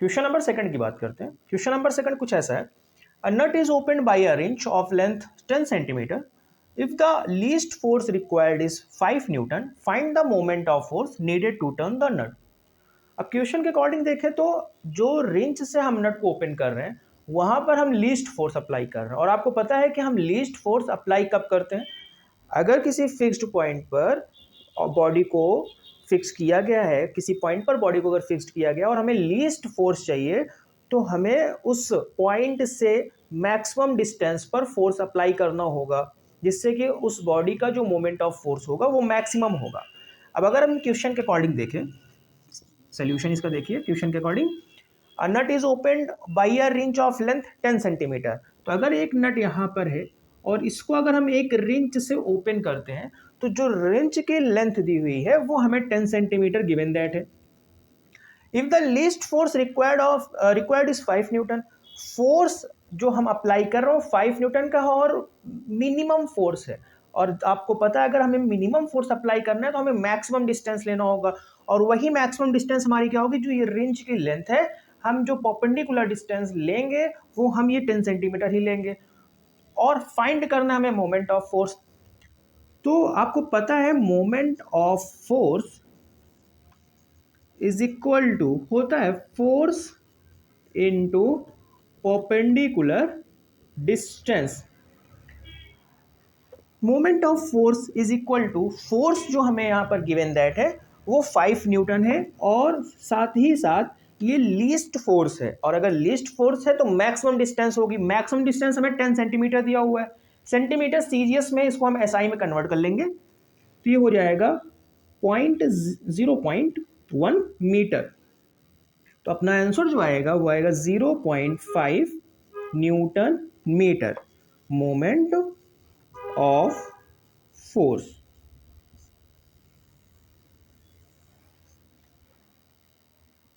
Question number second की बात करते हैं। क्वेश्चन नंबर सेकंड कुछ ऐसा है, a nut is open by a wrench of length 10 centimetre, if the least force required is 5 newton, find the moment of force needed to turn the nut. अब question के according देखें तो जो wrench से हम नट को ओपन कर रहे हैं वहां पर हम लीस्ट फोर्स अप्लाई कर रहे हैं, और आपको पता है कि हम लीस्ट फोर्स अप्लाई कब करते हैं, अगर किसी फिक्स्ड पॉइंट पर बॉडी को फिक्स किया गया है, किसी पॉइंट पर बॉडी को अगर फिक्स्ड किया गया और हमें लीस्ट फोर्स चाहिए तो हमें उस पॉइंट से मैक्सिमम डिस्टेंस पर फोर्स अप्लाई करना होगा, जिससे कि उस बॉडी का जो मोमेंट ऑफ फोर्स होगा वो मैक्सिमम होगा। अब अगर हम क्वेश्चन के अकॉर्डिंग देखें, सोल्यूशन इसका देखिए क्वेश्चन के according, a nut is opened by a wrench of length 10 centimetre. तो अगर एक नट यहाँ पर है और इसको अगर हम एक रिंच से ओपन करते हैं तो जो रिंच की लेंथ दी हुई है वो हमें 10 सेंटीमीटर गिवन दैट है। If the least force required is 5 Newton, force जो हम अप्लाई कर रहे हो 5 न्यूटन का है और मिनिमम फोर्स है, और आपको पता है अगर हमें मिनिमम फोर्स अप्लाई करना है तो हमें मैक्सिमम डिस्टेंस लेना होगा, और वही मैक्सिमम डिस्टेंस हमारी क्या होगी, जो ये रिंच की लेंथ है, हम जो परपेंडिकुलर डिस्टेंस लेंगे वो हम ये 10 सेंटीमीटर ही लेंगे, और फाइंड करना है हमें मोमेंट ऑफ फोर्स। तो आपको पता है moment of force is equal to होता है force into perpendicular distance. Moment of force is equal to force जो हमें यहाँ पर गिवन दैट है वो 5 न्यूटन है, और साथ ही साथ ये लीस्ट फोर्स है, और अगर लीस्ट फोर्स है तो मैक्सिमम डिस्टेंस होगी। मैक्सिमम डिस्टेंस हमें 10 सेंटीमीटर दिया हुआ है, सेंटीमीटर सीजीएस में इसको हम एसआई में कन्वर्ट कर लेंगे तो ये हो जाएगा 0.1 मीटर। तो अपना आंसर जो आएगा वो आएगा 0.5 newton metre moment of force.